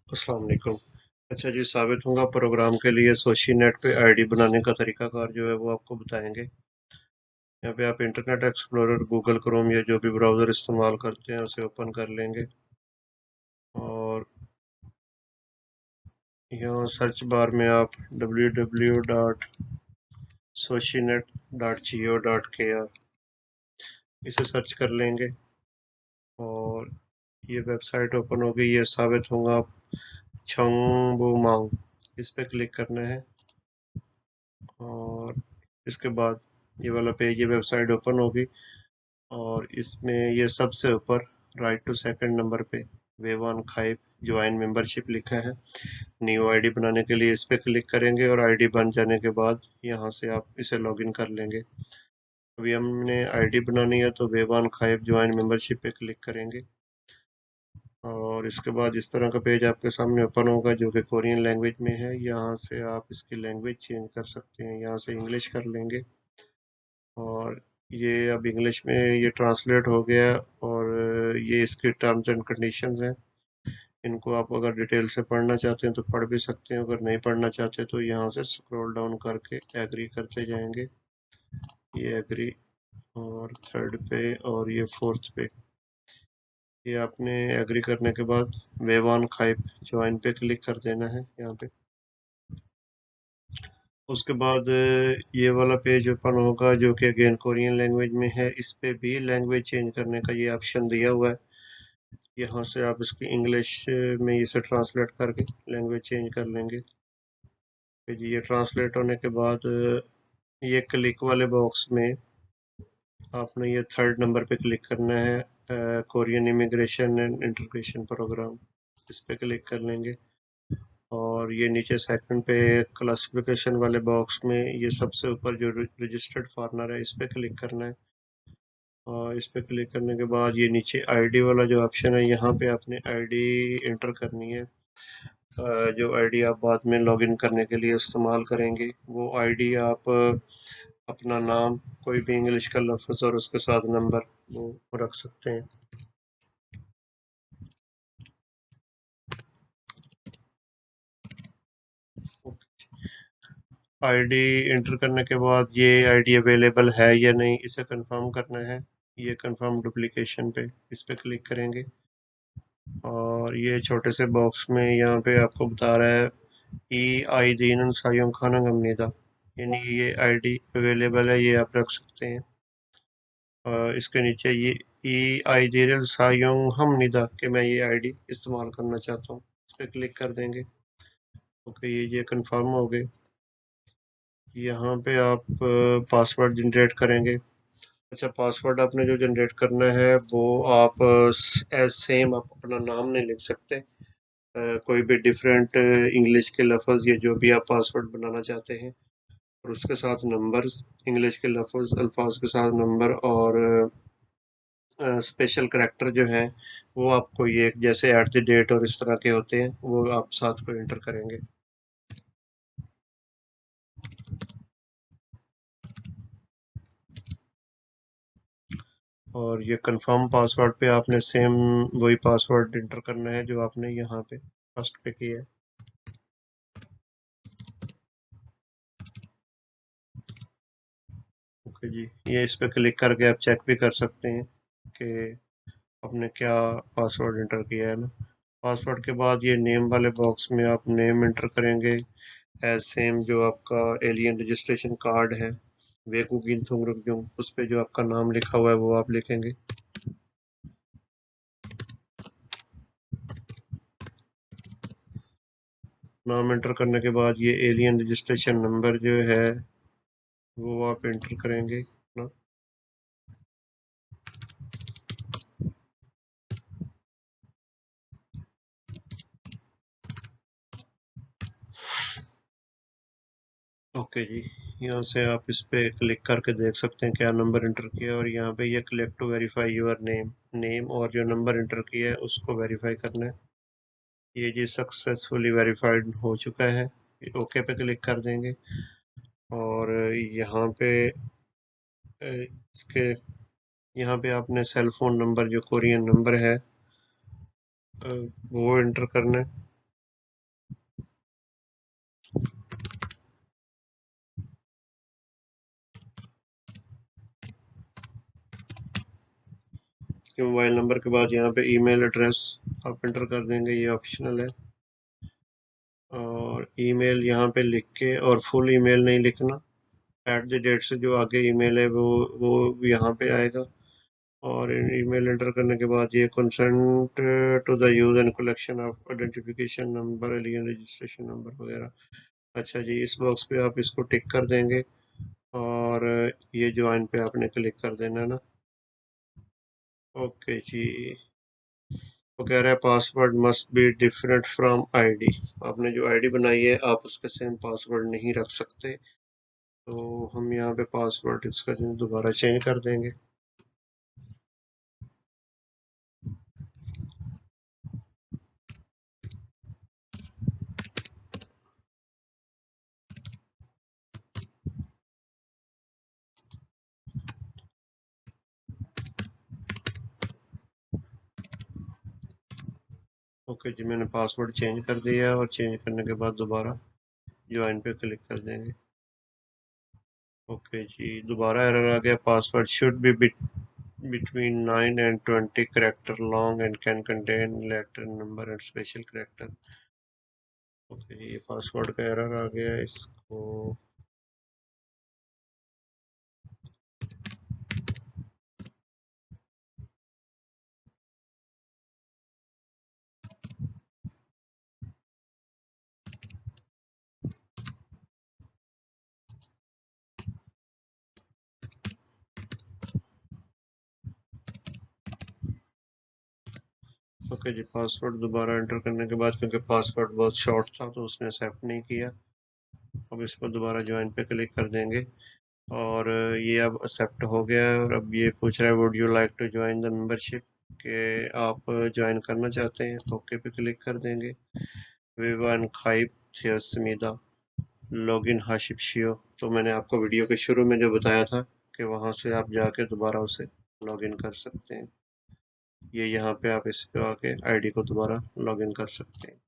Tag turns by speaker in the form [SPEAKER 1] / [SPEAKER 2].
[SPEAKER 1] अस्सलाम वालेकुम। अच्छा जी, साबित होगा प्रोग्राम के लिए सोशी नेट पे आईडी बनाने का तरीकाकार जो है वो आपको बताएंगे। यहाँ पे आप इंटरनेट एक्सप्लोरर, गूगल क्रोम या जो भी ब्राउज़र इस्तेमाल करते हैं उसे ओपन कर लेंगे और यहाँ सर्च बार में आप www.socinet.go.kr इसे सर्च कर लेंगे और ये वेबसाइट ओपन होगी। ये साबित होगा छंगबुमांग, इस पे क्लिक करना है और इसके बाद ये वाला पेज, ये वेबसाइट ओपन होगी और इसमें ये सबसे ऊपर राइट टू सेकंड नंबर पे वेवान खाइब ज्वाइन मेंबरशिप लिखा है। न्यू आईडी बनाने के लिए इस पे क्लिक करेंगे और आईडी बन जाने के बाद यहाँ से आप इसे लॉगिन कर लेंगे। अभी हमने आईडी बनानी है तो वेवान खाइब ज्वाइन मेंबरशिप पे क्लिक करेंगे और इसके बाद इस तरह का पेज आपके सामने ओपन होगा जो कि कोरियन लैंग्वेज में है। यहाँ से आप इसकी लैंग्वेज चेंज कर सकते हैं, यहाँ से इंग्लिश कर लेंगे और ये अब इंग्लिश में ये ट्रांसलेट हो गया और ये इसके टर्म्स एंड कंडीशंस हैं। इनको आप अगर डिटेल से पढ़ना चाहते हैं तो पढ़ भी सकते हैं, अगर नहीं पढ़ना चाहते तो यहाँ से स्क्रॉल डाउन करके एग्री करते जाएंगे। ये एग्री और थर्ड पे और ये फोर्थ पे, ये आपने एग्री करने के बाद वेवान खाइप ज्वाइन पे क्लिक कर देना है यहाँ पे। उसके बाद ये वाला पेज ओपन होगा जो कि अगेन कोरियन लैंग्वेज में है। इस पे भी लैंग्वेज चेंज करने का ये ऑप्शन दिया हुआ है। यहाँ से आप इसकी इंग्लिश में इसे ट्रांसलेट करके लैंग्वेज चेंज कर लेंगे। फिर ये ट्रांसलेट होने के बाद ये क्लिक वाले बॉक्स में आपने ये थर्ड नंबर पे क्लिक करना है, Korean immigration and integration programme, इस पे क्लिक कर लेंगे और ये नीचे सेकंड पे क्लासिफिकेशन वाले बॉक्स में ये सबसे ऊपर जो रजिस्टर्ड फॉरेनर है इस पे क्लिक करना है और इस पे क्लिक करने के बाद ये नीचे आईडी वाला जो ऑप्शन है यहाँ पे आपने आईडी इंटर करनी है। जो आईडी आप बाद में लॉगिन करने के लिए इस्तेमाल करेंगे वो आईडी आप अपना नाम, कोई भी इंग्लिश का लफ्ज़ और उसके साथ नंबर वो रख सकते हैं। आईडी इंटर करने के बाद ये आईडी अवेलेबल है या नहीं इसे कंफर्म करना है। ये कंफर्म डुप्लीकेशन पे इस पे क्लिक करेंगे और ये छोटे से बॉक्स में यहाँ पे आपको बता रहा है ई आई दीन सायों खाना गमनीदा, यानी कि ये आईडी अवेलेबल है, ये आप रख सकते हैं। इसके नीचे ये ई आई दीन सायों हम निदा कि मैं ये आईडी इस्तेमाल करना चाहता हूँ, इस पे क्लिक कर देंगे। ओके, ये कंफर्म हो गए। यहाँ पे आप पासवर्ड जनरेट करेंगे। अच्छा, पासवर्ड आपने जो जनरेट करना है वो आप एज सेम आप अपना नाम नहीं लिख सकते। कोई भी डिफरेंट इंग्लिश के लफ्ज़ या जो भी आप पासवर्ड बनाना चाहते हैं और उसके साथ नंबर्स, इंग्लिश के लफ्ज़ अल्फाज के साथ नंबर और स्पेशल करैक्टर जो हैं वो आपको ये जैसे एट द डेट और इस तरह के होते हैं वो आप साथ को एंटर करेंगे। और ये कंफर्म पासवर्ड पे आपने सेम वही पासवर्ड एंटर करना है जो आपने यहाँ पे फर्स्ट पे किया है। ओके जी, ये इस पे क्लिक करके आप चेक भी कर सकते हैं कि आपने क्या पासवर्ड एंटर किया है ना। पासवर्ड के बाद ये नेम वाले बॉक्स में आप नेम एंटर करेंगे एज सेम जो आपका एलियन रजिस्ट्रेशन कार्ड है वेकू गिनथुंग रुकजुंग, उस पे जो आपका नाम लिखा हुआ है वो आप लिखेंगे। नाम एंटर करने के बाद ये एलियन रजिस्ट्रेशन नंबर जो है वो आप एंटर करेंगे ना। ओके जी, यहाँ से आप इस पे क्लिक करके देख सकते हैं क्या नंबर एंटर किया और यहाँ पे ये click to verify your name, name और जो नंबर एंटर किया है उसको वेरीफाई करना है। ये जी सक्सेसफुली वेरीफाइड हो चुका है। ओके पे क्लिक कर देंगे और यहाँ पे इसके यहाँ पे आपने सेल फोन नंबर जो कोरियन नंबर है वो एंटर करना है। इसके मोबाइल नंबर के बाद यहाँ पे ईमेल एड्रेस आप एंटर कर देंगे, ये ऑप्शनल है। और ईमेल यहाँ पे लिख के, और फुल ईमेल नहीं लिखना, @ से जो आगे ईमेल है वो यहाँ पे आएगा। और ईमेल एंटर करने के बाद ये consent to the use and collection of identification number, alien registration number वगैरह। अच्छा जी, इस बॉक्स पे आप इसको टिक कर देंगे और ये ज्वाइन पे आपने क्लिक कर देना है ना। ओके जी। वो कह रहा है password must be different from ID. आपने जो आईडी बनाई है आप उसके सेम पासवर्ड नहीं रख सकते, तो हम यहाँ पे पासवर्ड इसका दोबारा चेंज कर देंगे। ओके जी, मैंने पासवर्ड चेंज कर दिया है और चेंज करने के बाद दोबारा ज्वाइन पे क्लिक कर देंगे। ओके जी, दोबारा एरर आ गया, password should be between 9 and 20 character long and can contain letter, number and special character। Okay जी, ये पासवर्ड का एरर आ गया, इसको ओके जी, पासवर्ड दोबारा एंटर करने के बाद क्योंकि पासवर्ड बहुत शॉर्ट था तो उसने एक्सेप्ट नहीं किया। अब इस पर दोबारा ज्वाइन पे क्लिक कर देंगे और ये अब एक्सेप्ट हो गया है। और अब ये पूछ रहा है would you like to join the membership, के आप ज्वाइन करना चाहते हैं। ओके पे क्लिक कर देंगे। विवान खाइब थियोसमीदा लॉगिन हाशिब शियो, तो मैंने आपको वीडियो के शुरू में जो बताया था कि वहाँ से आप जाके दोबारा उसे लॉगिन कर सकते हैं। ये यहाँ पे आप इसको आके आईडी को दोबारा लॉगिन कर सकते हैं।